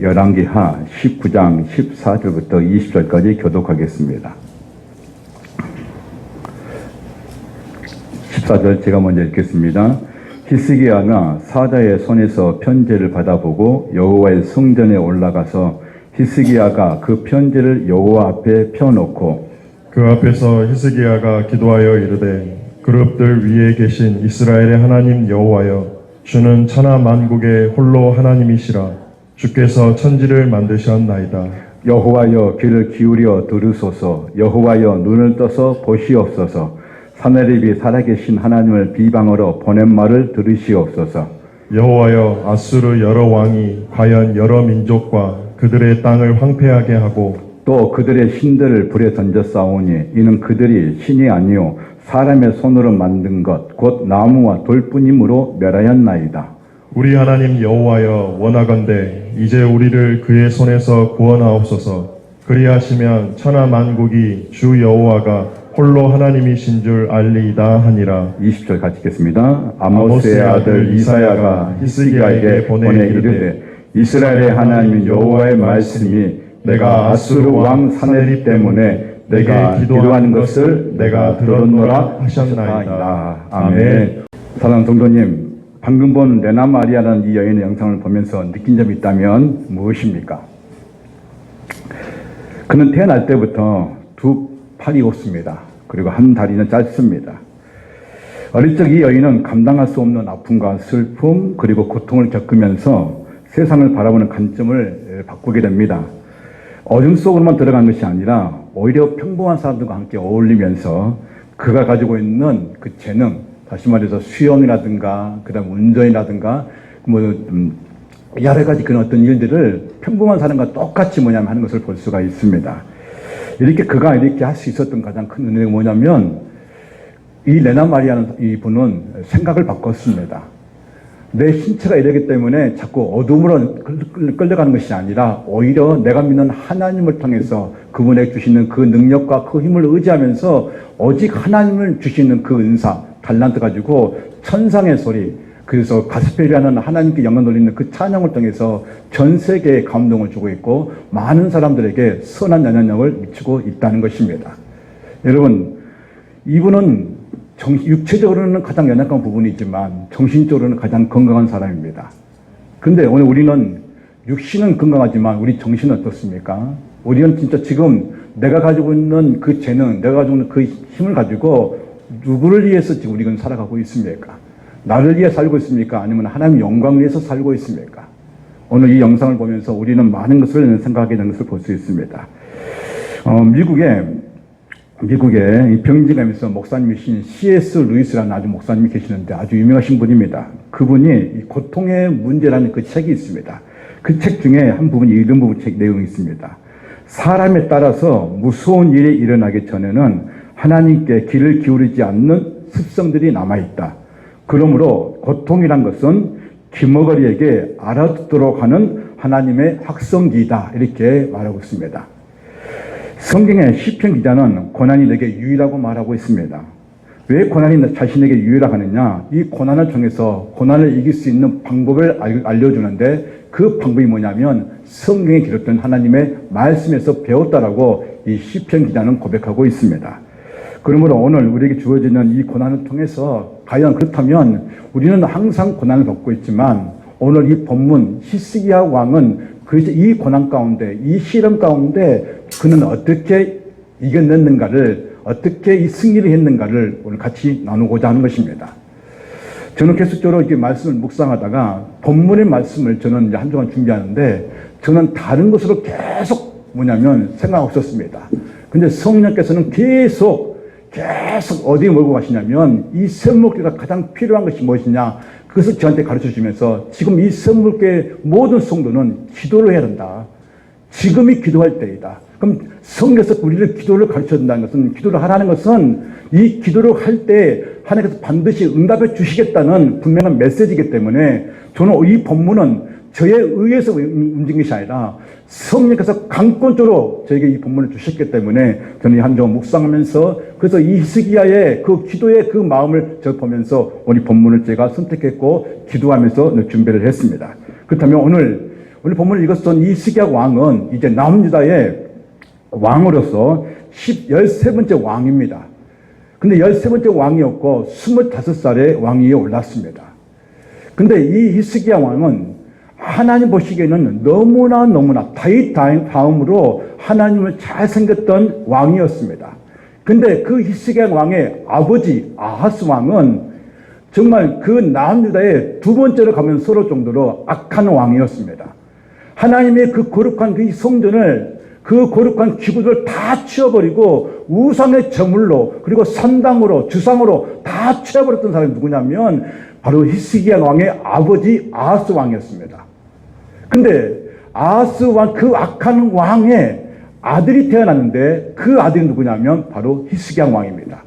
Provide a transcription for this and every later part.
열왕기하 19장 14절부터 20절까지 교독하겠습니다. 14절 제가 먼저 읽겠습니다. 히스기야가 사자의 손에서 편지를 받아보고 여호와의 성전에 올라가서 히스기야가 그 편지를 여호와 앞에 펴놓고 그 앞에서 히스기야가 기도하여 이르되 그룹들 위에 계신 이스라엘의 하나님 여호와여, 주는 천하 만국의 홀로 하나님이시라. 주께서 천지를 만드셨나이다. 여호와여 귀를 기울여 들으소서. 여호와여 눈을 떠서 보시옵소서. 사내립이 살아계신 하나님을 비방으로 보낸 말을 들으시옵소서. 여호와여, 아수르 여러 왕이 과연 여러 민족과 그들의 땅을 황폐하게 하고 또 그들의 신들을 불에 던져 싸우니 이는 그들이 신이 아니요 사람의 손으로 만든 것 곧 나무와 돌뿐이므로 멸하였나이다. 우리 하나님 여호와여, 원하건대 이제 우리를 그의 손에서 구원하옵소서. 그리하시면 천하 만국이 주 여호와가 홀로 하나님이신 줄 알리이다 하니라. 20절 같이 읽겠습니다. 아모스의 아들 이사야가 히스기야에게 보내 이르되 이스라엘의 하나님 여호와의 말씀이 내가 아수르 왕 사내립 때문에 내가 기도하는 것을 내가 들었노라 하셨나이다. 아멘. 사랑하는 성도님, 방금 본 레나 마리아라는 이 여인의 영상을 보면서 느낀 점이 있다면 무엇입니까? 그는 태어날 때부터 두 팔이 없습니다. 그리고 한 다리는 짧습니다. 어릴 적 이 여인은 감당할 수 없는 아픔과 슬픔 그리고 고통을 겪으면서 세상을 바라보는 관점을 바꾸게 됩니다. 어둠 속으로만 들어간 것이 아니라 오히려 평범한 사람들과 함께 어울리면서 그가 가지고 있는 그 재능, 다시 말해서 수영이라든가 그다음 운전이라든가 여러 가지 그런 어떤 일들을 평범한 사람과 똑같이 하는 것을 볼 수가 있습니다. 이렇게 그가 이렇게 할 수 있었던 가장 큰 은혜가 뭐냐면 이 레나 마리아는 이분은 생각을 바꿨습니다. 내 신체가 이러기 때문에 자꾸 어둠으로 끌려가는 것이 아니라 오히려 내가 믿는 하나님을 통해서 그분에게 주시는 그 능력과 그 힘을 의지하면서 오직 하나님을 주시는 그 은사, 달란트 가지고 천상의 소리, 그래서 가스펠이라는 하나님께 영광 돌리는 그 찬양을 통해서 전 세계에 감동을 주고 있고 많은 사람들에게 선한 영향력을 미치고 있다는 것입니다. 여러분, 이분은 육체적으로는 가장 연약한 부분이지만 정신적으로는 가장 건강한 사람입니다. 그런데 오늘 우리는 육신은 건강하지만 우리 정신은 어떻습니까? 우리는 진짜 지금 내가 가지고 있는 그 재능, 내가 가지고 있는 그 힘을 가지고 누구를 위해서 지금 우리는 살아가고 있습니까? 나를 위해 살고 있습니까? 아니면 하나님의 영광을 위해서 살고 있습니까? 오늘 이 영상을 보면서 우리는 많은 것을 생각하게 되는 것을 볼 수 있습니다. 미국에 이 병지감에서 목사님이신 C.S. 루이스라는 아주 목사님이 계시는데 아주 유명하신 분입니다. 그분이 이 고통의 문제라는 그 책이 있습니다. 그 책 중에 한 부분이 이런 부분 책 내용이 있습니다. 사람에 따라서 무서운 일이 일어나기 전에는 하나님께 귀를 기울이지 않는 습성들이 남아있다. 그러므로 고통이란 것은 귀머거리에게 알아듣도록 하는 하나님의 확성기이다. 이렇게 말하고 있습니다. 성경의 시편 기자는 고난이 내게 유일하고 말하고 있습니다. 왜 고난이 자신에게 유일하고 하느냐? 이 고난을 통해서 고난을 이길 수 있는 방법을 알려주는데 그 방법이 뭐냐면 성경에 기록된 하나님의 말씀에서 배웠다라고 이 시편 기자는 고백하고 있습니다. 그러므로 오늘 우리에게 주어지는 이 고난을 통해서 과연 그렇다면 우리는 항상 고난을 겪고 있지만 오늘 이 본문 히스기야 왕은 이 고난 가운데, 이 시련 가운데 그는 어떻게 이겨냈는가를, 어떻게 이 승리를 했는가를 오늘 같이 나누고자 하는 것입니다. 저는 계속적으로 이렇게 말씀을 묵상하다가 본문의 말씀을 저는 이제 한 주간 준비하는데 저는 다른 것으로 계속 생각 없었습니다. 근데 성령께서는 계속 어디에 몰고 가시냐면 이 샘물교가 가장 필요한 것이 무엇이냐 그것을 저한테 가르쳐 주면서 지금 이 샘물교의 모든 성도는 기도를 해야 된다. 지금이 기도할 때이다. 그럼 성경에서 우리를 기도를 가르쳐 준다는 것은 기도를 하라는 것은 이 기도를 할 때 하나님께서 반드시 응답해 주시겠다는 분명한 메시지이기 때문에 저는 이 본문은 저에 의해서 움직인 것이 아니라 성령께서 강권적으로 저에게 이 본문을 주셨기 때문에 저는 이 한 주 묵상하면서 그래서 이 히스기야의 그 기도의 그 마음을 저 보면서 오늘 본문을 제가 선택했고 기도하면서 준비를 했습니다. 그렇다면 오늘 오늘 본문을 읽었던 이 히스기야 왕은 이제 남유다의 왕으로서 13번째 왕입니다. 근데 13번째 왕이었고 25살의 왕위에 올랐습니다. 근데 이 히스기야 왕은 하나님 보시기에는 너무나 다윗 다음으로 하나님을 잘 섬겼던 왕이었습니다. 근데 그 히스기야 왕의 아버지 아하스 왕은 정말 그 남유다의 두 번째로 가면 서로 정도로 악한 왕이었습니다. 하나님의 그 거룩한 그 성전을, 그 거룩한 기구들을 다 치워버리고 우상의 제물로, 그리고 산당으로, 주상으로 다 치워버렸던 사람이 누구냐면 바로 히스기야 왕의 아버지 아하스 왕이었습니다. 근데 아하스 왕, 그 악한 왕의 아들이 태어났는데 그 아들이 누구냐면 바로 히스기야 왕입니다.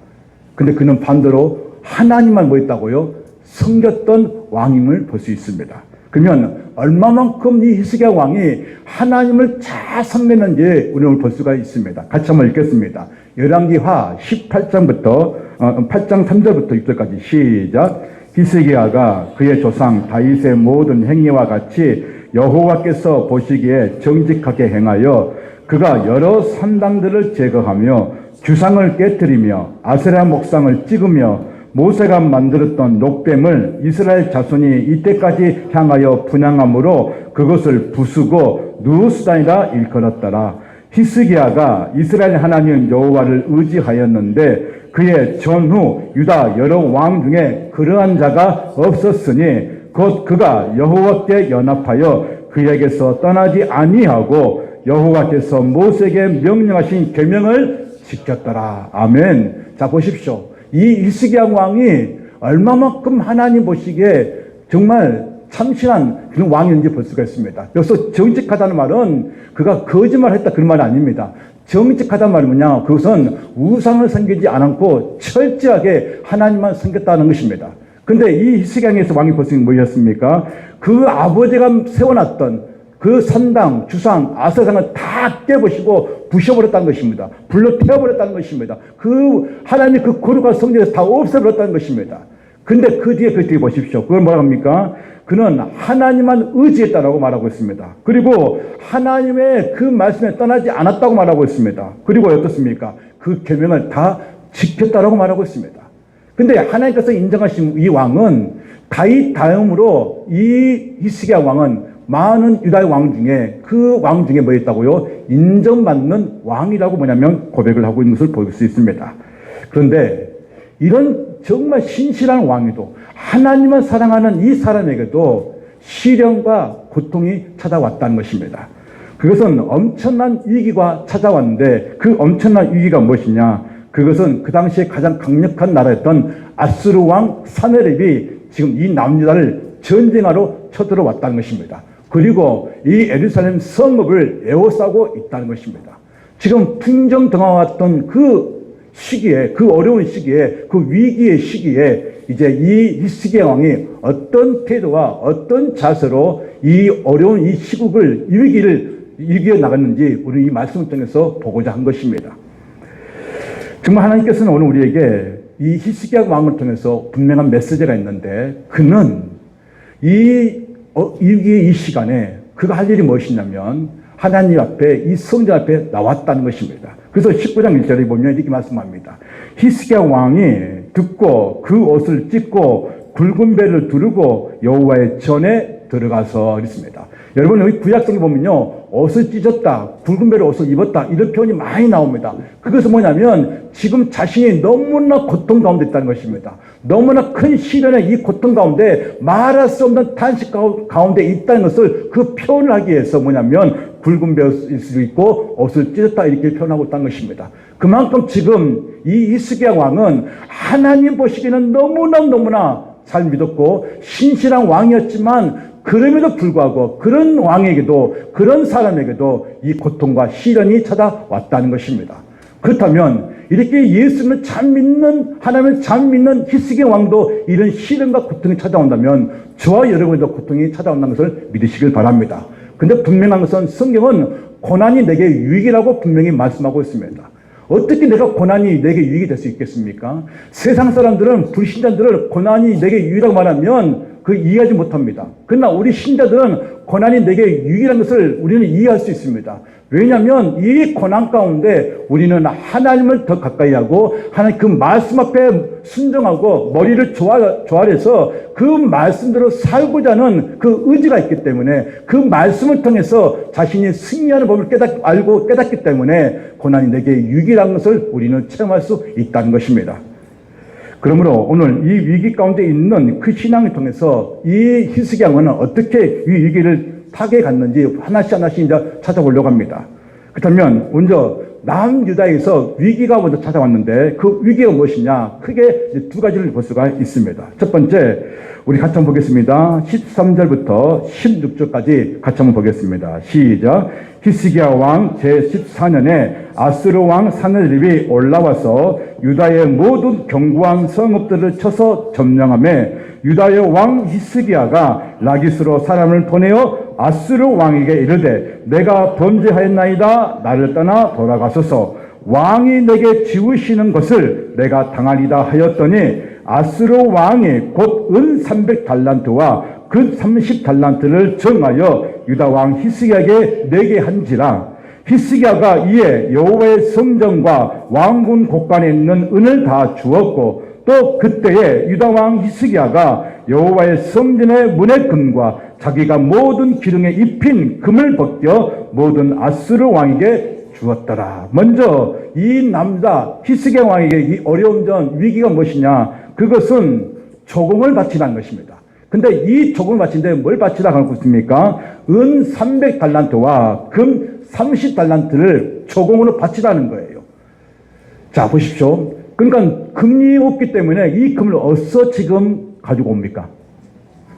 근데 그는 반대로 하나님만 뭐 했다고요? 섬겼던 왕임을 볼 수 있습니다. 그러면 얼마만큼 이 히스기야 왕이 하나님을 잘 섬겼는지 우리는 볼 수가 있습니다. 같이 한번 읽겠습니다. 열왕기하 18장부터 8장 3절부터 6절까지 시작. 히스기야가 그의 조상 다윗의 모든 행위와 같이 여호와께서 보시기에 정직하게 행하여 그가 여러 산당들을 제거하며 주상을 깨뜨리며 아세라 목상을 찍으며 모세가 만들었던 녹뱀을 이스라엘 자손이 이때까지 향하여 분향함으로 그것을 부수고 누수다니라 일컬었더라. 히스기야가 이스라엘 하나님 여호와를 의지하였는데 그의 전후 유다 여러 왕 중에 그러한 자가 없었으니 곧 그가 여호와께 연합하여 그에게서 떠나지 아니하고 여호와께서 모세에게 명령하신 계명을 지켰더라. 아멘. 자, 보십시오. 이 히스기야 왕이 얼마만큼 하나님 보시기에 정말 참신한 그런 왕이었는지 볼 수가 있습니다. 여기서 정직하다는 말은 그가 거짓말을 했다 그런 말이 아닙니다. 정직하다는 말이 뭐냐? 그것은 우상을 섬기지 않았고 철저하게 하나님만 섬겼다는 것입니다. 근데 이 히스기야에서 왕이 볼 수 있는 무엇이었습니까? 그 아버지가 세워놨던 그 산당, 주상, 아세상을 다 깨부시고 부셔버렸다는 것입니다. 불로 태워버렸다는 것입니다. 그 하나님의 그 거룩한 성전에서 다 없애버렸다는 것입니다. 근데 그 뒤에 보십시오. 그걸 뭐라고 합니까? 그는 하나님만 의지했다라고 말하고 있습니다. 그리고 하나님의 그 말씀에 떠나지 않았다고 말하고 있습니다. 그리고 어떻습니까? 그 계명을 다 지켰다라고 말하고 있습니다. 근데 하나님께서 인정하신 이 왕은 다윗 다음으로 이 히스기야 왕은 많은 유다의 왕 중에 그 왕 중에 뭐였다고요? 인정받는 왕이라고 뭐냐면 고백을 하고 있는 것을 볼 수 있습니다. 그런데 이런 정말 신실한 왕이도 하나님을 사랑하는 이 사람에게도 시련과 고통이 찾아왔다는 것입니다. 그것은 엄청난 위기가 찾아왔는데 그 엄청난 위기가 무엇이냐? 그것은 그 당시에 가장 강력한 나라였던 아수르 왕 사네립이 지금 이 남유다를 전쟁하러 쳐들어왔다는 것입니다. 그리고 이 예루살렘 성읍을 에워싸고 있다는 것입니다. 지금 풍정등화왔던 그 시기에, 그 어려운 시기에, 그 위기의 시기에 이제 이 히스기야 왕이 어떤 태도와 어떤 자세로 이 어려운 이 시국을, 이 위기를 이겨 나갔는지 우리 이 말씀을 통해서 보고자 한 것입니다. 정말 하나님께서는 오늘 우리에게 이 히스기야 왕을 통해서 분명한 메시지가 있는데 그는 이 위기의 이 시간에 그가 할 일이 무엇이냐면 하나님 앞에 이 성전 앞에 나왔다는 것입니다. 그래서 19장 1절에 보면 이렇게 말씀합니다. 히스기야 왕이 듣고 그 옷을 찢고 굵은 배를 두르고 여호와의 전에 들어가서 그랬습니다. 여러분 여기 구약성에 보면요 옷을 찢었다, 굵은 배를 옷을 입었다 이런 표현이 많이 나옵니다. 그것은 뭐냐면 지금 자신이 너무나 고통 가운데 있다는 것입니다. 너무나 큰 시련의 이 고통 가운데 말할 수 없는 탄식 가운데 있다는 것을 그 표현을 하기 위해서 뭐냐면 굵은 배를 입고 옷을 찢었다 이렇게 표현하고 있다는 것입니다. 그만큼 지금 이 히스기야 왕은 하나님 보시기에는 너무나 잘 믿었고 신실한 왕이었지만 그럼에도 불구하고 그런 왕에게도 그런 사람에게도 이 고통과 시련이 찾아왔다는 것입니다. 그렇다면 이렇게 예수님을 잘 믿는 하나님을 잘 믿는 히스기야 왕도 이런 시련과 고통이 찾아온다면 저와 여러분에도 고통이 찾아온다는 것을 믿으시길 바랍니다. 근데 분명한 것은 성경은 고난이 내게 유익이라고 분명히 말씀하고 있습니다. 어떻게 내가 고난이 내게 유익이 될 수 있겠습니까? 세상 사람들은 불신자들을 고난이 내게 유익이라고 말하면 그 이해하지 못합니다. 그러나 우리 신자들은 고난이 내게 유익이라는 것을 우리는 이해할 수 있습니다. 왜냐하면 이 고난 가운데 우리는 하나님을 더 가까이 하고 하나님 그 말씀 앞에 순종하고 머리를 조아려서 그 말씀대로 살고자 하는 그 의지가 있기 때문에 그 말씀을 통해서 자신이 승리하는 법을 알고 깨닫기 때문에 고난이 내게 유익이라는 것을 우리는 체험할 수 있다는 것입니다. 그러므로 오늘 이 위기 가운데 있는 그 신앙을 통해서 이 히스기야 왕은 어떻게 이 위기를 타개갔는지 하나씩 이제 찾아보려고 합니다. 그렇다면 먼저 남유다에서 위기가 먼저 찾아왔는데 그 위기가 무엇이냐? 크게 두 가지를 볼 수가 있습니다. 첫 번째, 우리 같이 한번 보겠습니다. 13절부터 16절까지 같이 한번 보겠습니다. 시작. 히스기야 왕 제14년에 아스르 왕 사느립이 올라와서 유다의 모든 견고한 성읍들을 쳐서 점령하며 유다의 왕 히스기야가 라기스로 사람을 보내어 아스르 왕에게 이르되 내가 범죄하였나이다. 나를 떠나 돌아가소서. 왕이 내게 지우시는 것을 내가 당하리다 하였더니 아스르 왕이 곧 은 300달란트와 그 30달란트를 정하여 유다 왕 히스기야에게 내게 한지라. 히스기야가 이에 여호와의 성전과 왕궁 곳간에 있는 은을 다 주었고 또 그때에 유다 왕 히스기야가 여호와의 성전의 문의 금과 자기가 모든 기둥에 입힌 금을 벗겨 모든 아스르 왕에게 주었더라. 먼저 이 남자 히스기야 왕에게 이 어려운 전 위기가 무엇이냐? 그것은 조공을 바치라는 것입니다. 근데 이 조공을 바치는데 뭘 바치라고 하고 있습니까? 은 300달란트와 금 30달란트를 조공으로 바치라는 거예요. 자, 보십시오. 그러니까 금이 없기 때문에 이 금을 어디서 지금 가지고 옵니까?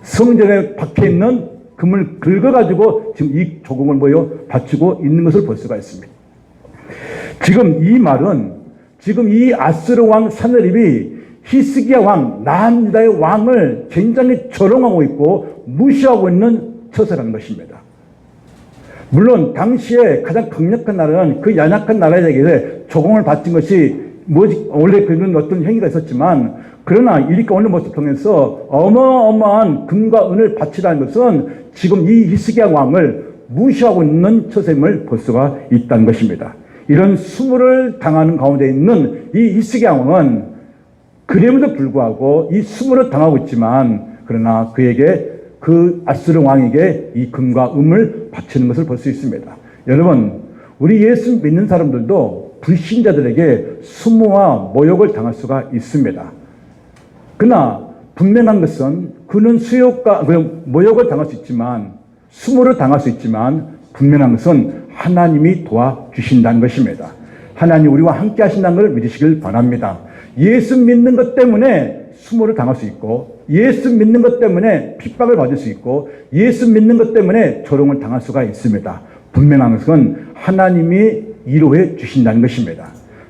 성전에 박혀있는 금을 긁어가지고 지금 이 조공을 바치고 있는 것을 볼 수가 있습니다. 지금 이 말은 지금 이 아스르 왕 사느립이 히스기야 왕, 남유다의 왕을 굉장히 조롱하고 있고 무시하고 있는 처세라는 것입니다. 물론 당시에 가장 강력한 나라는 그 연약한 나라에게 조공을 바친 것이 원래 그런 어떤 행위가 있었지만 그러나 이리까 오늘 모습을 통해서 어마어마한 금과 은을 바치라는 것은 지금 이 히스기야 왕을 무시하고 있는 처셈을 볼 수가 있다는 것입니다. 이런 수모를 당하는 가운데 있는 이 히스기야 왕은 그럼에도 불구하고 이 수모를 당하고 있지만 그러나 그에게 그 아스르 왕에게 이 금과 은을 바치는 것을 볼 수 있습니다. 여러분, 우리 예수 믿는 사람들도 불신자들에게 수모와 모욕을 당할 수가 있습니다. 그러나 분명한 것은 그는 모욕을 당할 수 있지만 수모를 당할 수 있지만 분명한 것은 하나님이 도와주신다는 것입니다. 하나님 우리와 함께 하신다는 걸 믿으시길 바랍니다. 예수 믿는 것 때문에 수모를 당할 수 있고 예수 믿는 것 때문에 핍박을 받을 수 있고 예수 믿는 것 때문에 조롱을 당할 수가 있습니다. 분명한 것은 하나님이 위로해 주신다는 것입니다.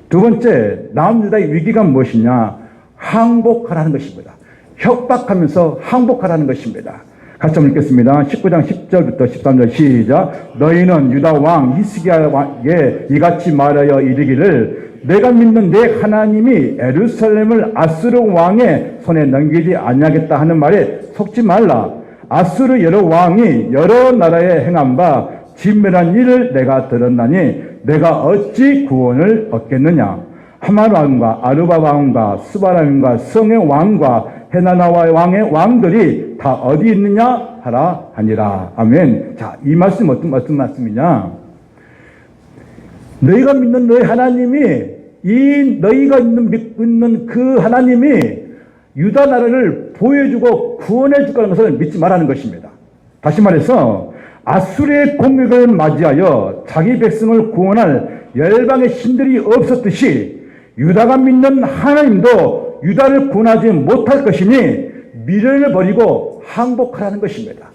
두 번째, 남유다의 위기가 무엇이냐? 항복하라는 것입니다. 협박하면서 항복하라는 것입니다. 같이 한번 읽겠습니다. 19장 10절부터 13절 시작. 너희는 유다 왕 히스기야에게 이같이 말하여 이르기를 내가 믿는 내 하나님이 예루살렘을 아스르 왕의 손에 넘기지 아니하겠다 하는 말에 속지 말라. 아스르 여러 왕이 여러 나라에 행한 바 진멸한 일을 내가 들었나니 내가 어찌 구원을 얻겠느냐. 하만 왕과 아르바 왕과 스바람과 성의 왕과 헤나나와 왕의 왕들이 다 어디 있느냐 하라 하니라. 아멘. 자, 이 말씀 어떤 말씀이냐? 너희가 믿는 너희 하나님이 너희가 믿는 그 하나님이 유다 나라를 보여주고 구원해 줄 거라는 것을 믿지 말라는 것입니다. 다시 말해서 아수르의 공격을 맞이하여 자기 백성을 구원할 열방의 신들이 없었듯이 유다가 믿는 하나님도 유다를 구원하지 못할 것이니 미련을 버리고 항복하라는 것입니다.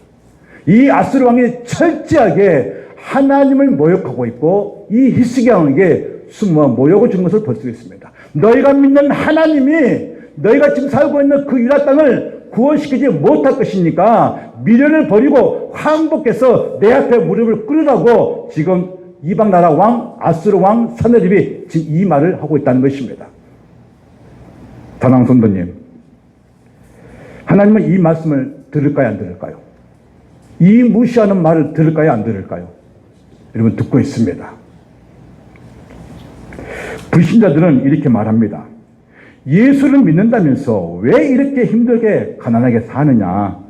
이 아스르 왕이 철저하게 하나님을 모욕하고 있고 이 히스기야 왕에게 수모와 모욕을 준 것을 볼 수 있습니다. 너희가 믿는 하나님이 너희가 지금 살고 있는 그 유다 땅을 구원시키지 못할 것이니까 미련을 버리고 항복해서 내 앞에 무릎을 꿇으라고 지금 이방 나라 왕 아스르 왕 사느립이 지금 이 말을 하고 있다는 것입니다. 다낭 성도님, 하나님은 이 말씀을 들을까요, 안 들을까요? 이 무시하는 말을 들을까요, 안 들을까요? 여러분, 듣고 있습니다. 불신자들은 이렇게 말합니다. 예수를 믿는다면서 왜 이렇게 힘들게 가난하게 사느냐?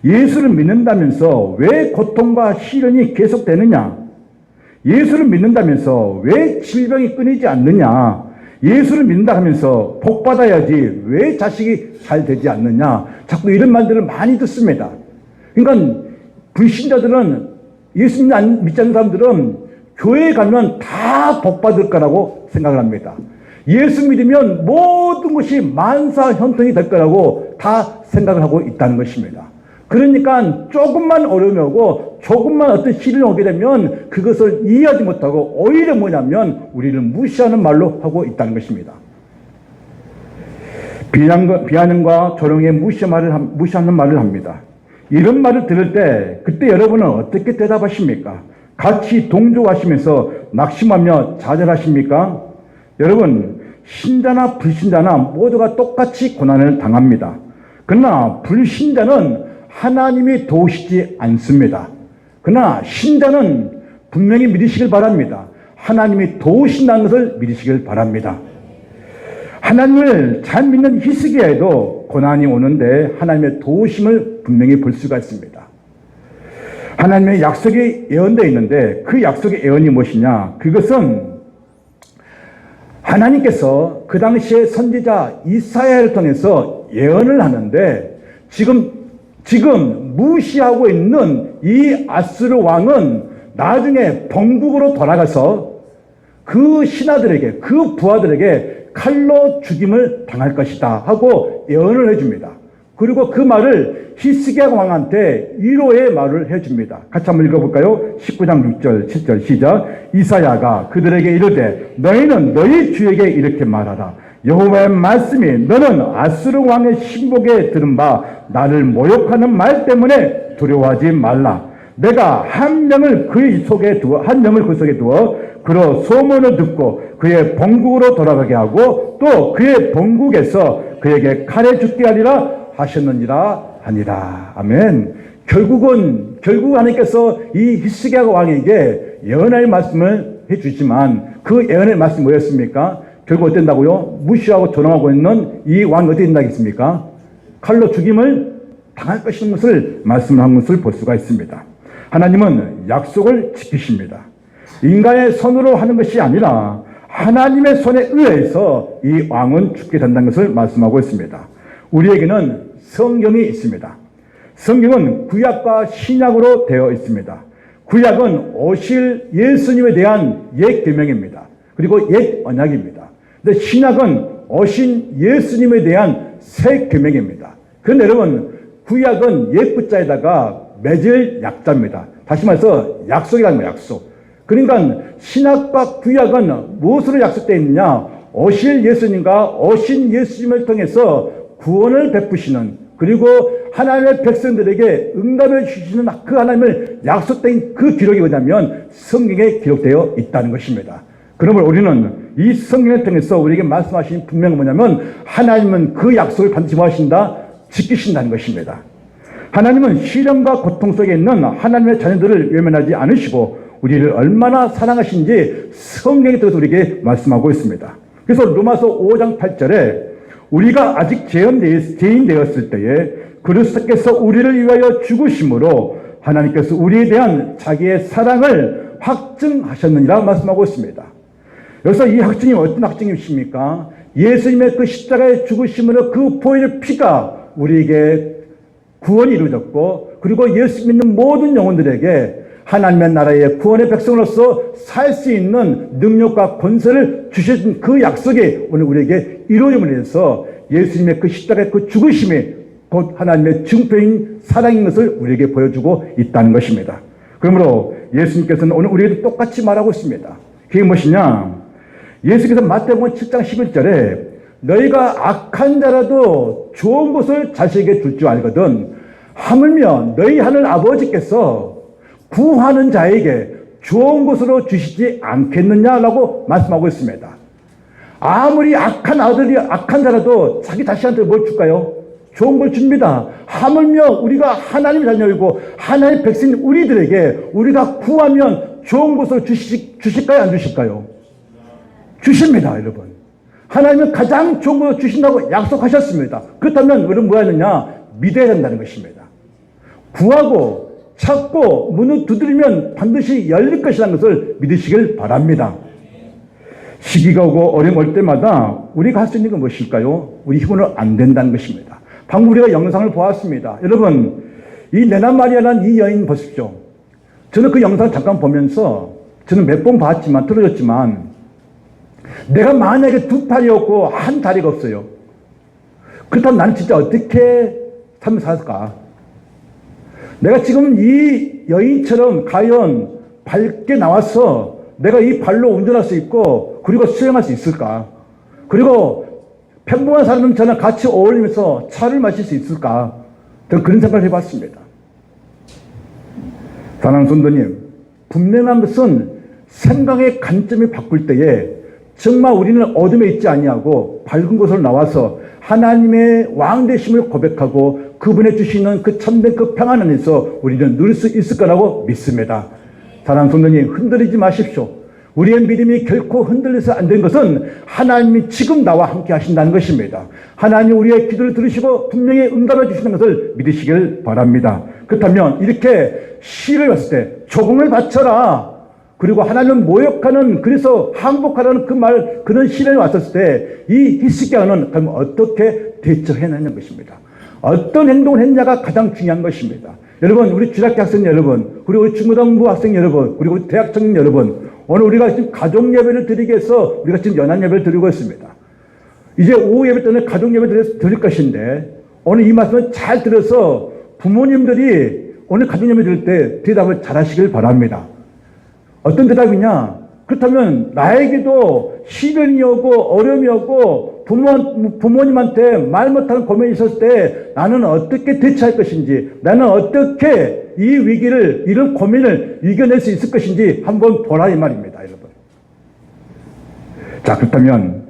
예수를 믿는다면서 왜 고통과 시련이 계속되느냐? 예수를 믿는다면서 왜 질병이 끊이지 않느냐? 예수를 믿는다 하면서 복 받아야지 왜 자식이 잘 되지 않느냐? 자꾸 이런 말들을 많이 듣습니다. 그러니까 불신자들은, 예수 믿지 않는 사람들은 교회에 가면 다 복 받을 거라고 생각을 합니다. 예수 믿으면 모든 것이 만사형통이 될 거라고 다 생각을 하고 있다는 것입니다. 그러니까 조금만 어려움이 오고 조금만 어떤 시련이 오게 되면 그것을 이해하지 못하고 오히려 뭐냐면 우리를 무시하는 말로 하고 있다는 것입니다. 비아냥과 조롱에 무시하는 말을 합니다. 이런 말을 들을 때 그때 여러분은 어떻게 대답하십니까? 같이 동조하시면서 낙심하며 좌절하십니까? 여러분, 신자나 불신자나 모두가 똑같이 고난을 당합니다. 그러나 불신자는 하나님이 도우시지 않습니다. 그러나 신자는 분명히 믿으시길 바랍니다. 하나님이 도우신다는 것을 믿으시길 바랍니다. 하나님을 잘 믿는 히스기야에도 고난이 오는데 하나님의 도우심을 분명히 볼 수가 있습니다. 하나님의 약속이 예언되어 있는데 그 약속의 예언이 무엇이냐? 그것은 하나님께서 그 당시에 선지자 이사야를 통해서 예언을 하는데 지금 무시하고 있는 이 아수르 왕은 나중에 본국으로 돌아가서 그 신하들에게, 그 부하들에게 칼로 죽임을 당할 것이다 하고 예언을 해줍니다. 그리고 그 말을 히스기야 왕한테 위로의 말을 해줍니다. 같이 한번 읽어볼까요? 19장 6절 7절 시작. 이사야가 그들에게 이르되 너희는 너희 주에게 이렇게 말하라. 여호와의 말씀이 너는 아수르 왕의 신복에 들은 바 나를 모욕하는 말 때문에 두려워하지 말라. 내가 한 명을 그 속에 두어 그로 소문을 듣고 그의 본국으로 돌아가게 하고 또 그의 본국에서 그에게 칼에 죽게 하리라 하셨느니라 하니라. 아멘. 결국 하나님께서 이 히스기야 왕에게 예언의 말씀을 해주지만 그 예언의 말씀이 뭐였습니까? 결국 어떻게 된다고요? 무시하고 조롱하고 있는 이 왕이 어떻게 된다겠습니까? 칼로 죽임을 당할 것인 것을 말씀한 것을 볼 수가 있습니다. 하나님은 약속을 지키십니다. 인간의 손으로 하는 것이 아니라 하나님의 손에 의해서 이 왕은 죽게 된다는 것을 말씀하고 있습니다. 우리에게는 성경이 있습니다. 성경은 구약과 신약으로 되어 있습니다. 구약은 오실 예수님에 대한 옛 계명입니다. 그리고 옛 언약입니다. 근데 신약은 오신 예수님에 대한 새 계명입니다. 그런데 여러분, 구약은 옛 구자에다가 맺을 약자입니다. 다시 말해서 약속이라는 거예요, 약속. 그러니까 신약과 구약은 무엇으로 약속되어 있느냐? 오실 예수님과 오신 예수님을 통해서 구원을 베푸시는, 그리고 하나님의 백성들에게 응답을 주시는 그 하나님을 약속된 그 기록이 뭐냐면 성경에 기록되어 있다는 것입니다. 그러므로 우리는 이 성경을 통해서 우리에게 말씀하신 분명히 뭐냐면 하나님은 그 약속을 반드시 뭐 하신다? 지키신다는 것입니다. 하나님은 시련과 고통 속에 있는 하나님의 자녀들을 외면하지 않으시고 우리를 얼마나 사랑하신지 성경에 통해서 우리에게 말씀하고 있습니다. 그래서 로마서 5장 8절에 우리가 아직 죄인 되었을 때에 그리스도께서 우리를 위하여 죽으심으로 하나님께서 우리에 대한 자기의 사랑을 확증하셨느니라 말씀하고 있습니다. 여기서 이 확증이 어떤 확증이십니까? 예수님의 그 십자가의 죽으심으로 그 보혈의 피가 우리에게 구원이 이루어졌고, 그리고 예수 믿는 모든 영혼들에게 하나님의 나라의 구원의 백성으로서 살 수 있는 능력과 권세를 주신 그 약속이 오늘 우리에게 이루어짐을 해서 예수님의 그 십자가의 그 죽으심이 곧 하나님의 증표인 사랑인 것을 우리에게 보여주고 있다는 것입니다. 그러므로 예수님께서는 오늘 우리에게 똑같이 말하고 있습니다. 그게 무엇이냐? 예수께서 마태복음 7장 11절에 너희가 악한 자라도 좋은 것을 자식에게 줄 줄 알거든 하물며 너희 하늘 아버지께서 구하는 자에게 좋은 것으로 주시지 않겠느냐라고 말씀하고 있습니다. 아무리 악한 자라도 자기 자식한테 뭘 줄까요? 좋은 걸 줍니다. 하물며 우리가 하나님의 자녀이고 하나님의 백성인 우리들에게 우리가 구하면 좋은 것을 주실까요? 안 주실까요? 주십니다, 여러분. 하나님은 가장 좋은 것을 주신다고 약속하셨습니다. 그렇다면 우리는 뭐 하느냐? 믿어야 된다는 것입니다. 구하고 찾고 문을 두드리면 반드시 열릴 것이라는 것을 믿으시길 바랍니다. 시기가 오고 어려움 올 때마다 우리가 할 수 있는 건 무엇일까요? 우리 힘으로 안 된다는 것입니다. 방금 우리가 영상을 보았습니다. 여러분, 이 네나마리아라는 이 여인 보십시오. 저는 그 영상을 잠깐 보면서 저는 몇 번 봤지만 들어줬지만 내가 만약에 두 팔이 없고 한 다리가 없어요. 그렇다면 나는 진짜 어떻게 삶을 살까? 내가 지금 이 여인처럼 과연 밝게 나와서 내가 이 발로 운전할 수 있고 그리고 수행할 수 있을까? 그리고 평범한 사람은 저랑 같이 어울리면서 차를 마실 수 있을까? 저는 그런 생각을 해봤습니다. 사랑하는 성도님, 분명한 것은 생각의 관점을 바꿀 때에 정말 우리는 어둠에 있지 아니하고 밝은 곳으로 나와서 하나님의 왕 되심을 고백하고 그분의 주시는 그 참된 그 평안 안에서 우리는 누릴 수 있을 거라고 믿습니다. 사랑하는 성도님, 흔들리지 마십시오. 우리의 믿음이 결코 흔들려서 안 된 것은 하나님이 지금 나와 함께 하신다는 것입니다. 하나님 우리의 기도를 들으시고 분명히 응답해 주시는 것을 믿으시길 바랍니다. 그렇다면 이렇게 시를 봤을 때 조공을 바쳐라. 그리고 하나님을 모욕하는, 그래서 항복하라는 그 말, 그런 시련이 왔었을 때 이 히스기야는 그럼 어떻게 대처해내는 것입니다. 어떤 행동을 했냐가 가장 중요한 것입니다. 여러분, 우리 주일학교 학생 여러분, 그리고 우리 중고등부 학생 여러분, 그리고 우리 대학 청년 여러분, 오늘 우리가 지금 가족 예배를 드리기 위해서 우리가 지금 연합 예배를 드리고 있습니다. 이제 오후 예배 때는 가족 예배를 드릴 것인데 오늘 이 말씀을 잘 들어서 부모님들이 오늘 가족 예배 드릴 때 대답을 잘 하시길 바랍니다. 어떤 대답이냐? 그렇다면 나에게도 시련이 오고 어려움이 오고 부모님한테 말 못하는 고민이 있었을 때 나는 어떻게 대처할 것인지, 나는 어떻게 이 위기를, 이런 고민을 이겨낼 수 있을 것인지 한번 보라 이 말입니다, 여러분. 자, 그렇다면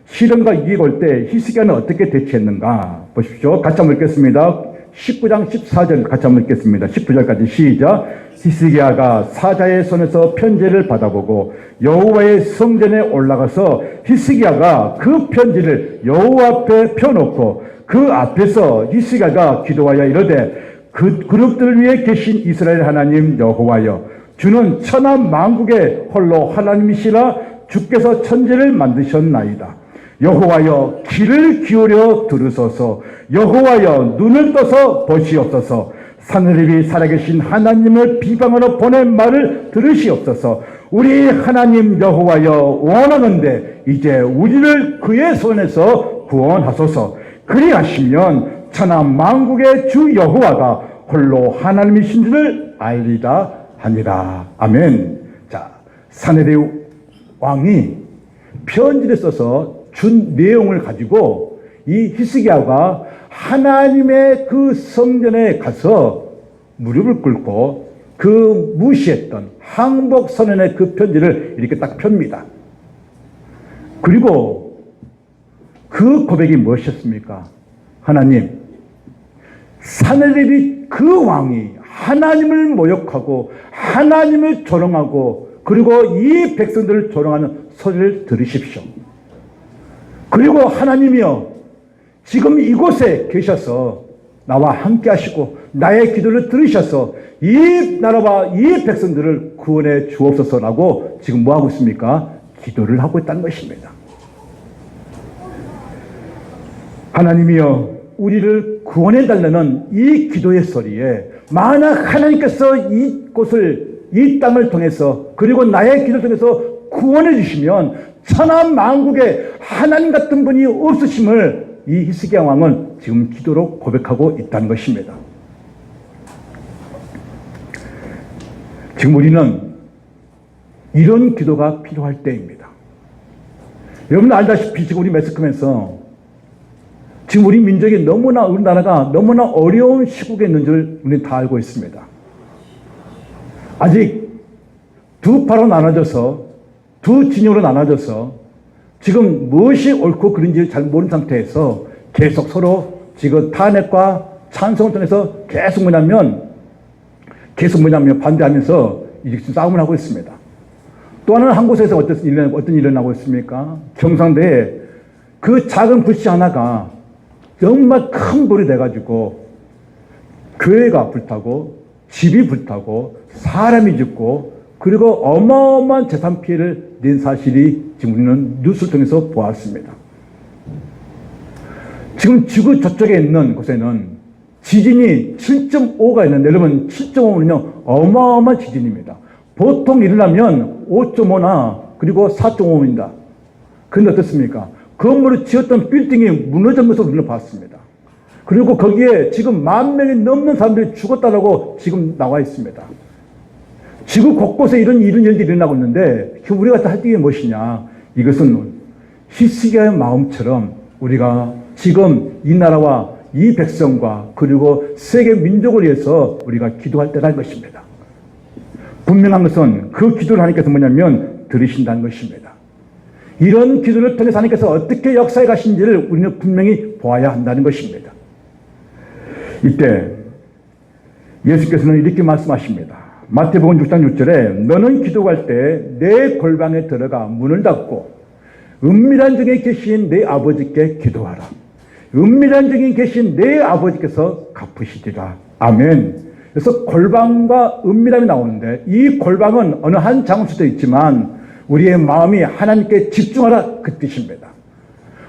시련과 위기가 올 때 히스기야는 어떻게 대처했는가 보십시오. 같이 한번 읽겠습니다. 19장 14절 같이 한번 읽겠습니다. 19절까지 시작. 히스기야가 사자의 손에서 편지를 받아보고 여호와의 성전에 올라가서 히스기야가 그 편지를 여호와 앞에 펴놓고 그 앞에서 히스기야가 기도하여 이르되 그 그룹들을 위해 계신 이스라엘 하나님 여호와여, 주는 천하 만국의 홀로 하나님이시라. 주께서 천지를 만드셨나이다. 여호와여, 귀를 기울여 들으소서. 여호와여, 눈을 떠서 보시옵소서. 하늘에 살아계신 하나님을 비방하러 보낸 말을 들으시옵소서. 우리 하나님 여호와여, 원하는데 이제 우리를 그의 손에서 구원하소서. 그리하시면 천하 만국의 주 여호와가 홀로 하나님이신 줄을 알리라 하니라. 아멘. 자, 사내리 왕이 편지를 써서 준 내용을 가지고 이 히스기야가 하나님의 그 성전에 가서 무릎을 꿇고 그 무시했던 항복 선언의 그 편지를 이렇게 딱 펴니다. 그리고 그 고백이 무엇이었습니까? 하나님, 사내립이 그 왕이 하나님을 모욕하고 하나님을 조롱하고 그리고 이 백성들을 조롱하는 소리를 들으십시오. 그리고 하나님이여, 지금 이곳에 계셔서 나와 함께 하시고 나의 기도를 들으셔서 이 나라와 이 백성들을 구원해 주옵소서라고 지금 뭐하고 있습니까? 기도를 하고 있다는 것입니다. 하나님이여, 우리를 구원해 달라는 이 기도의 소리에 만약 하나님께서 이곳을, 이 땅을 통해서 그리고 나의 기도를 통해서 구원해 주시면 천하 만국에 하나님 같은 분이 없으심을 이 히스기야 왕은 지금 기도로 고백하고 있다는 것입니다. 지금 우리는 이런 기도가 필요할 때입니다. 여러분 알다시피 지금 우리 매스컴에서 지금 우리 민족이 너무나, 우리나라가 너무나 어려운 시국에 있는 줄 우리는 다 알고 있습니다. 아직 두 파로 나눠져서, 두 진영으로 나눠져서 지금 무엇이 옳고 그른지 잘 모르는 상태에서 계속 서로 지금 탄핵과 찬성을 통해서 계속 반대하면서 이제 지금 싸움을 하고 있습니다. 또 하나는 한 곳에서 어떤 일이 일어나고 있습니까? 경상도에 그 작은 불씨 하나가 정말 큰 불이 돼가지고 교회가 불타고 집이 불타고 사람이 죽고 그리고 어마어마한 재산 피해를 낸 사실이 지금 우리는 뉴스를 통해서 보았습니다. 지금 지구 저쪽에 있는 곳에는 지진이 7.5가 있는데 여러분 7.5는요 어마어마한 지진입니다. 보통 일어나면 5.5나 그리고 4.5입니다. 그런데 어떻습니까? 건물을 지었던 빌딩이 무너진 것을 우리는 봤습니다. 그리고 거기에 지금 10,000명이 넘는 사람들이 죽었다고 지금 나와 있습니다. 지구 곳곳에 이런 일들이 일어나고 있는데 우리가 할 게 무엇이냐? 이것은 히스기야의 마음처럼 우리가 지금 이 나라와 이 백성과 그리고 세계 민족을 위해서 우리가 기도할 때가 될 것입니다. 분명한 것은 그 기도를 하나님께서 뭐냐면 들으신다는 것입니다. 이런 기도를 통해서 하나님께서 어떻게 역사에 가신지를 우리는 분명히 보아야 한다는 것입니다. 이때 예수께서는 이렇게 말씀하십니다. 마태복음 6장 6절에 너는 기도할 때 내 골방에 들어가 문을 닫고 은밀한 중에 계신 내 아버지께 기도하라. 은밀한 중에 계신 내 아버지께서 갚으시리라. 아멘. 그래서 골방과 은밀함이 나오는데 이 골방은 어느 한 장소도 있지만 우리의 마음이 하나님께 집중하라 그 뜻입니다.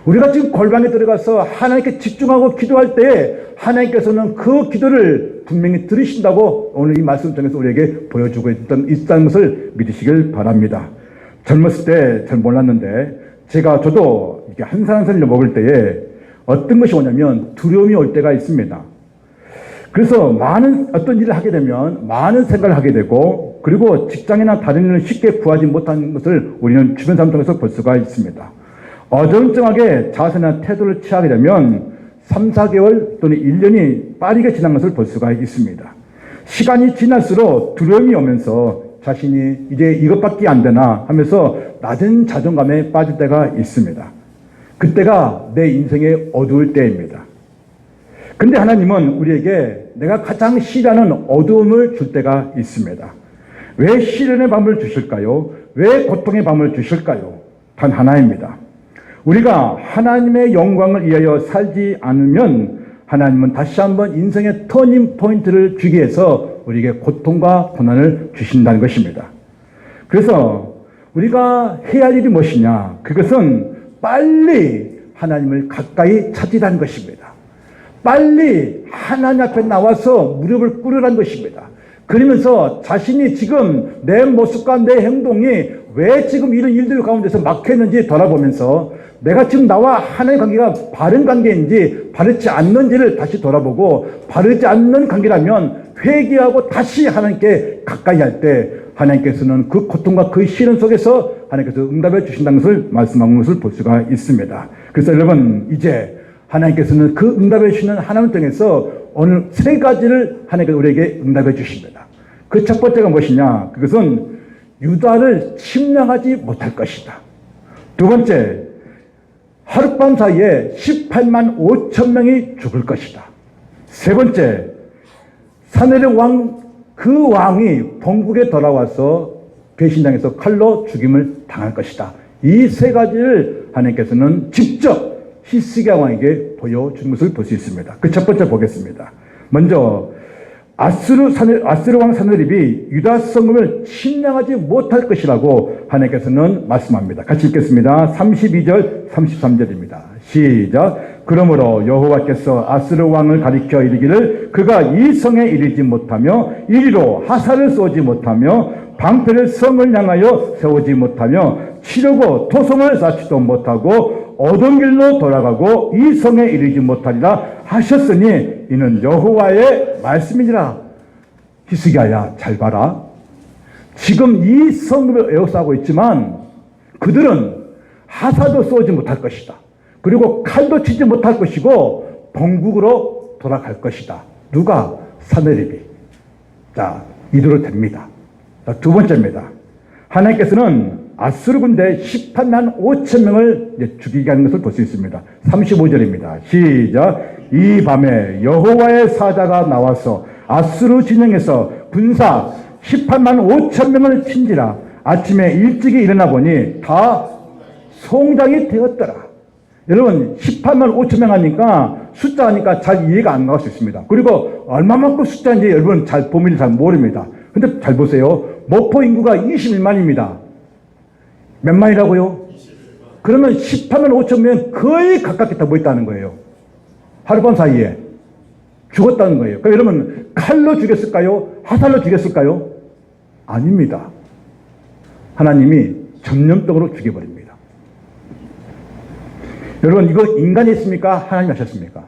우리가 지금 골방에 들어가서 하나님께 집중하고 기도할 때 하나님께서는 그 기도를 분명히 들으신다고 오늘 이 말씀을 통해서 우리에게 보여주고 있다는 것을 믿으시길 바랍니다. 젊었을 때 잘 몰랐는데 저도 이렇게 한 살 한 살을 먹을 때에 어떤 것이 오냐면 두려움이 올 때가 있습니다. 그래서 어떤 일을 하게 되면 많은 생각을 하게 되고 그리고 직장이나 다른 일을 쉽게 구하지 못하는 것을 우리는 주변 사람 통해서 볼 수가 있습니다. 어정쩡하게 자세나 태도를 취하게 되면 3, 4개월 또는 1년이 빠르게 지난 것을 볼 수가 있습니다. 시간이 지날수록 두려움이 오면서 자신이 이제 이것밖에 안 되나 하면서 낮은 자존감에 빠질 때가 있습니다. 그때가 내 인생의 어두울 때입니다. 근데 하나님은 우리에게 내가 가장 싫어하는 어두움을 줄 때가 있습니다. 왜 시련의 밤을 주실까요? 왜 고통의 밤을 주실까요? 단 하나입니다. 우리가 하나님의 영광을 위하여 살지 않으면 하나님은 다시 한번 인생의 터닝 포인트를 주기 위해서 우리에게 고통과 고난을 주신다는 것입니다. 그래서 우리가 해야 할 일이 무엇이냐? 그것은 빨리 하나님을 가까이 찾으라는 것입니다. 빨리 하나님 앞에 나와서 무릎을 꿇으라는 것입니다. 그러면서 자신이 지금 내 모습과 내 행동이 왜 지금 이런 일들 가운데서 막혀있는지 돌아보면서 내가 지금 나와 하나님의 관계가 바른 관계인지 바르지 않는지를 다시 돌아보고 바르지 않는 관계라면 회개하고 다시 하나님께 가까이 할 때 하나님께서는 그 고통과 그 시련 속에서 하나님께서 응답해 주신다는 것을 말씀하는 것을 볼 수가 있습니다. 그래서 여러분 이제 하나님께서는 그 응답해 주시는 하나님을 통해서 오늘 3가지를 하나님께서 우리에게 응답해 주십니다. 그 첫 번째가 무엇이냐? 그것은 유다를 침략하지 못할 것이다. 두 번째, 하룻밤 사이에 18만 5천 명이 죽을 것이다. 세 번째, 사내립 그 왕이 본국에 돌아와서 배신당해서 칼로 죽임을 당할 것이다. 이 3가지를 하나님께서는 직접 히스기야 왕에게 보여준 것을 볼 수 있습니다. 그 첫 번째 보겠습니다. 먼저 아스르 왕 사내립이 유다 성읍을 침략하지 못할 것이라고 하나님께서는 말씀합니다. 같이 읽겠습니다. 32절 33절입니다. 시작. 그러므로 여호와께서 아스르 왕을 가리켜 이르기를 그가 이 성에 이르지 못하며 이리로 하사를 쏘지 못하며 방패를 성을 향하여 세우지 못하며 치려고 토성을 쌓지도 못하고 어떤 길로 돌아가고 이 성에 이르지 못하리라 하셨으니 이는 여호와의 말씀이니라. 히스기야야 잘 봐라. 지금 이 성읍을 에워싸고 있지만 그들은 하사도 쏘지 못할 것이다. 그리고 칼도 치지 못할 것이고 본국으로 돌아갈 것이다. 누가? 사내립이. 자, 이대로 됩니다. 자, 두 번째입니다. 하나님께서는 아스르 군대 18만 5천 명을 죽이게 하는 것을 볼 수 있습니다. 35절입니다. 시작. 이 밤에 여호와의 사자가 나와서 아수르 진영에서 군사 18만 5천 명을 친지라. 아침에 일찍이 일어나 보니 다 송장이 되었더라. 여러분 18만 5천 명 하니까 숫자 하니까 잘 이해가 안 갈 수 있습니다. 그리고 얼마만큼 숫자인지 여러분 잘 범위를 잘 모릅니다. 근데 잘 보세요. 목포 인구가 21만입니다. 몇 만이라고요? 그러면 18만 5천 명 거의 가깝게 다 모였다는 거예요. 하룻밤 사이에 죽었다는 거예요. 그러니까 여러분 칼로 죽였을까요? 화살로 죽였을까요? 아닙니다. 하나님이 전염병으로 죽여버립니다. 여러분 이거 인간이 했습니까? 하나님이 하셨습니까?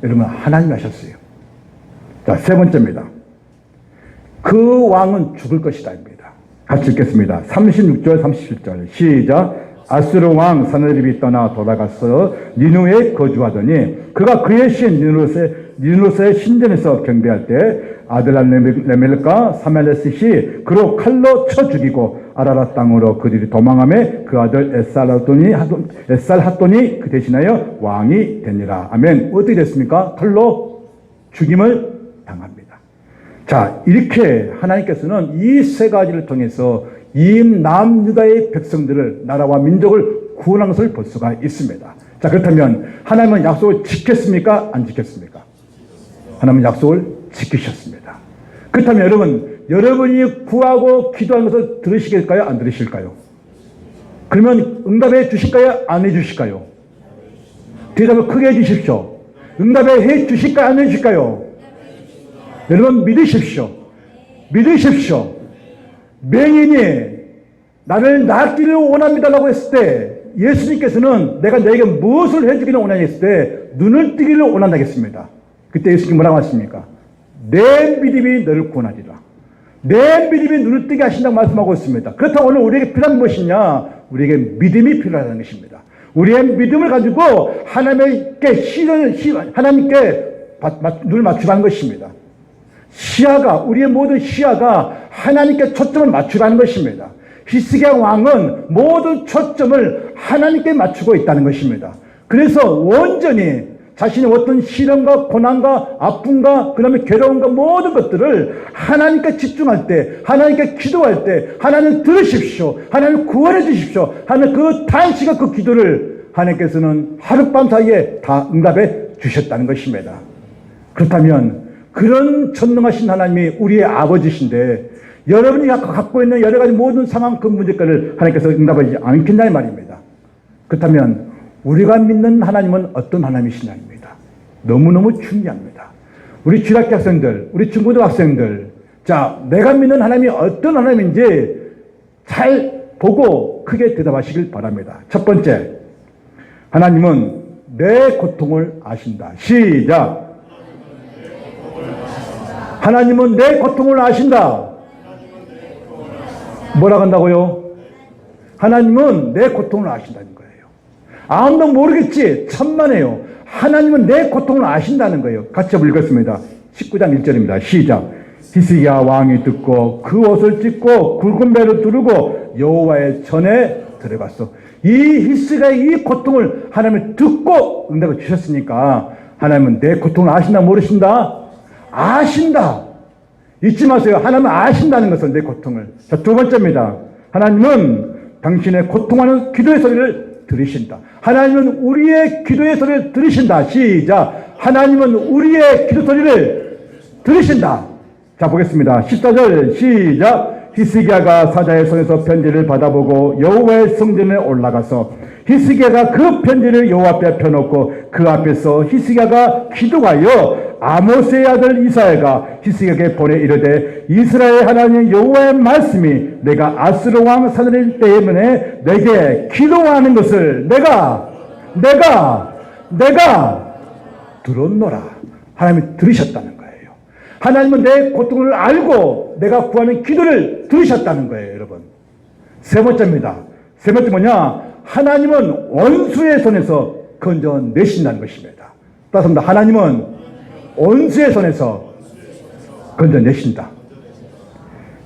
여러분 하나님이 하셨어요. 자, 세 번째입니다. 그 왕은 죽을 것이다 입니다. 같이 읽겠습니다. 36절 37절 시작. 아수르 왕 사느립이 떠나 돌아가서 니누에 거주하더니 그가 그의 신 니누로스의 신전에서 경배할 때 아들란 레멜과 사멜레스시 그로 칼로 쳐 죽이고 아라라 땅으로 그들이 도망하며 그 아들 에살핫돈이 그 대신하여 왕이 되니라. 아멘. 어떻게 됐습니까? 칼로 죽임을 당합니다. 자, 이렇게 하나님께서는 이 세 가지를 통해서 남유다의 백성들을, 나라와 민족을 구원한 것을 볼 수가 있습니다. 자, 그렇다면 하나님은 약속을 지켰습니까? 안 지켰습니까? 하나님은 약속을 지키셨습니다. 그렇다면 여러분이 구하고 기도하는 것을 들으시겠을까요? 안 들으실까요? 그러면 응답해 주실까요? 안 해 주실까요? 대답을 크게 해 주십시오. 응답해 해 주실까요? 안 해 주실까요? 여러분 믿으십시오. 믿으십시오. 맹인이 나를 낫기를 원합니다라고 했을 때 예수님께서는 내가 너에게 무엇을 해주기를 원하냐 했을 때 눈을 뜨기를 원한다겠습니다. 그때 예수님이 뭐라고 하십니까? 내 믿음이 너를 구원하리라. 내 믿음이 눈을 뜨게 하신다고 말씀하고 있습니다. 그렇다고 오늘 우리에게 필요한 무엇이냐? 우리에게 믿음이 필요하다는 것입니다. 우리의 믿음을 가지고 하나님께 눈을 맞추라는 것입니다. 우리의 모든 시야가 하나님께 초점을 맞추라는 것입니다. 히스기야 왕은 모든 초점을 하나님께 맞추고 있다는 것입니다. 그래서 온전히 자신의 어떤 시련과 고난과 아픔과 그다음에 괴로움과 모든 것들을 하나님께 집중할 때, 하나님께 기도할 때 하나님 들으십시오. 하나님 구원해 주십시오. 하는 그 단식과 그 기도를 하나님께서는 하룻밤 사이에 다 응답해 주셨다는 것입니다. 그렇다면 그런 전능하신 하나님이 우리의 아버지신데 여러분이 갖고 있는 여러 가지 모든 상황 그 문제들을 하나님께서 응답하지 않겠냐 이 말입니다. 그렇다면 우리가 믿는 하나님은 어떤 하나님이시냐입니다. 너무너무 중요합니다. 우리 주일학교 학생들, 우리 중고등 학생들, 자, 내가 믿는 하나님이 어떤 하나님인지 잘 보고 크게 대답하시길 바랍니다. 첫 번째, 하나님은 내 고통을 아신다. 시작. 하나님은 내 고통을 아신다. 뭐라 한다고요? 하나님은 내 고통을 아신다는 거예요. 아무도 모르겠지. 천만에요. 하나님은 내 고통을 아신다는 거예요. 같이 한번 읽겠습니다. 19장 1절입니다. 시작. 히스기야 왕이 듣고 그 옷을 찢고 굵은 배를 두르고 여호와의 전에 들어갔어. 이 히스기야의 이 고통을 하나님을 듣고 응답을 주셨으니까 하나님은 내 고통을 아신다 모르신다? 아신다. 잊지 마세요. 하나님은 아신다는 것은 내 고통을. 자, 두 번째입니다. 하나님은 당신의 고통하는 기도의 소리를 들으신다. 하나님은 우리의 기도의 소리를 들으신다. 시작. 하나님은 우리의 기도 소리를 들으신다. 자, 보겠습니다. 14절 시작. 히스기야가 사자의 손에서 편지를 받아보고 여호와의 성전에 올라가서 히스기야가 그 편지를 여호와 앞에 펴놓고 그 앞에서 히스기야가 기도하여 아모스의 아들 이사야가 히스기야에게 보내 이르되 이스라엘 하나님 여호와의 말씀이 내가 아수르 왕 사느립 때문에 내게 기도하는 것을 내가 들었노라. 하나님이 들으셨다는 거예요. 하나님은 내 고통을 알고 내가 구하는 기도를 들으셨다는 거예요, 여러분. 세 번째입니다. 세 번째 뭐냐? 하나님은 원수의 손에서 건져내신다는 것입니다. 따라서 하나님은 원수의 손에서 건져내신다.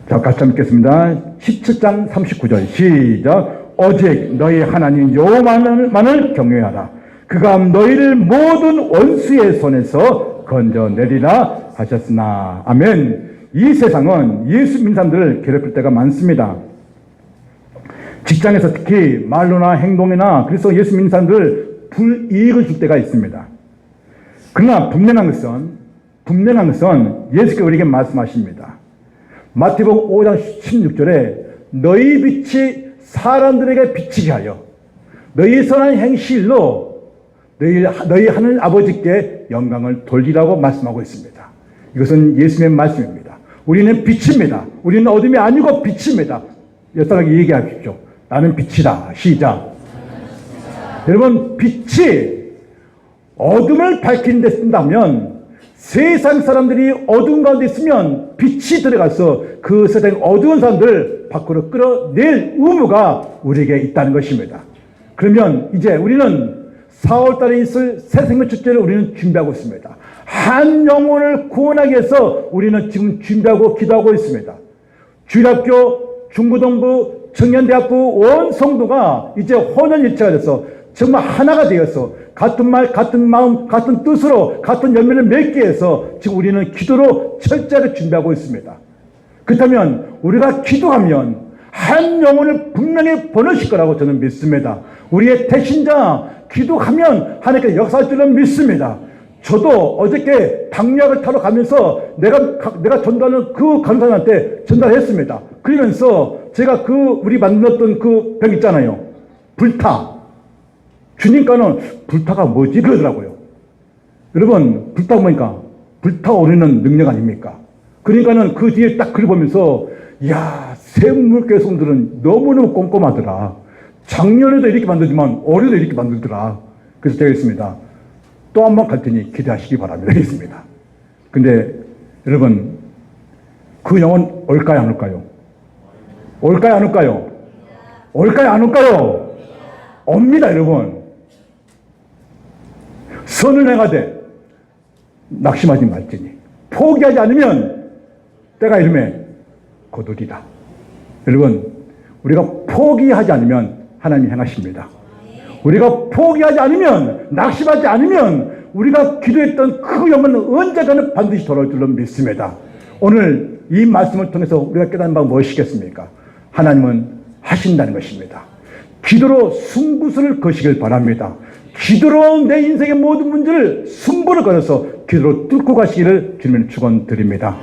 자, 같이 한번 읽겠습니다. 17장 39절 시작. 오직 너희 하나님 여호와만을 경외하라. 그가 너희를 모든 원수의 손에서 건져내리라 하셨으나. 아멘. 이 세상은 예수 믿는 사람들을 괴롭힐 때가 많습니다. 직장에서 특히 말로나 행동이나 그래서 예수 믿는 사람들 불이익을 줄 때가 있습니다. 그러나 분명한 것은 예수께서 우리에게 말씀하십니다. 마태복음 5장 16절에 너희 빛이 사람들에게 비치게 하여 너희 선한 행실로 너희 하늘 아버지께 영광을 돌리라고 말씀하고 있습니다. 이것은 예수님의 말씀입니다. 우리는 빛입니다. 우리는 어둠이 아니고 빛입니다. 여러분에게 얘기하십시오. 나는 빛이다. 시작. 여러분, 빛이 어둠을 밝히는 데 쓴다면 세상 사람들이 어둠 가운데 있으면 빛이 들어가서 그 세상 어두운 사람들을 밖으로 끌어낼 의무가 우리에게 있다는 것입니다. 그러면 이제 우리는 4월달에 있을 새 생명 축제를 우리는 준비하고 있습니다. 한 영혼을 구원하기 위해서 우리는 지금 준비하고 기도하고 있습니다. 주일학교, 중고등부, 청년대학부 온 성도가 이제 혼연일체가 돼서 정말 하나가 되어서 같은 말, 같은 마음, 같은 뜻으로 같은 열매를 맺기 위해서 지금 우리는 기도로 철저하게 준비하고 있습니다. 그렇다면 우리가 기도하면 한 영혼을 분명히 보내실 거라고 저는 믿습니다. 우리의 대신자 기도하면 하나님께 역사할 줄은 믿습니다. 저도 어저께 당뇨약을 타러 가면서 내가 전달하는 그 간사님한테 전달했습니다. 그러면서 제가 우리 만들었던 그 병 있잖아요. 불타. 주님과는 불타가 뭐지? 그러더라고요. 여러분, 불타가 뭐니까? 불타오르는 능력 아닙니까? 그러니까는 그 뒤에 딱 글을 보면서, 이야, 생물계 성들은 너무너무 꼼꼼하더라. 작년에도 이렇게 만들지만 올해도 이렇게 만들더라. 그래서 제가 했습니다. 또 한 번 갈 테니 기대하시기 바랍니다. 했습니다. 근데 여러분, 그 영혼 올까요, 안 올까요? 올까요, 안 올까요? 올까요, 안 올까요? 옵니다, 여러분. 선을 행하되 낙심하지 말지니 포기하지 않으면 때가 이르매 거두리라. 여러분, 우리가 포기하지 않으면 하나님이 행하십니다. 우리가 포기하지 않으면, 낙심하지 않으면 우리가 기도했던 그 영혼은 언젠가는 반드시 돌아올 줄로 믿습니다. 오늘 이 말씀을 통해서 우리가 깨닫는 바가 무엇이겠습니까? 하나님은 하신다는 것입니다. 기도로 승부수를 거시길 바랍니다. 기도로 내 인생의 모든 문제를 승부를 걸어서 기도로 뚫고 가시기를 주님을 축원드립니다.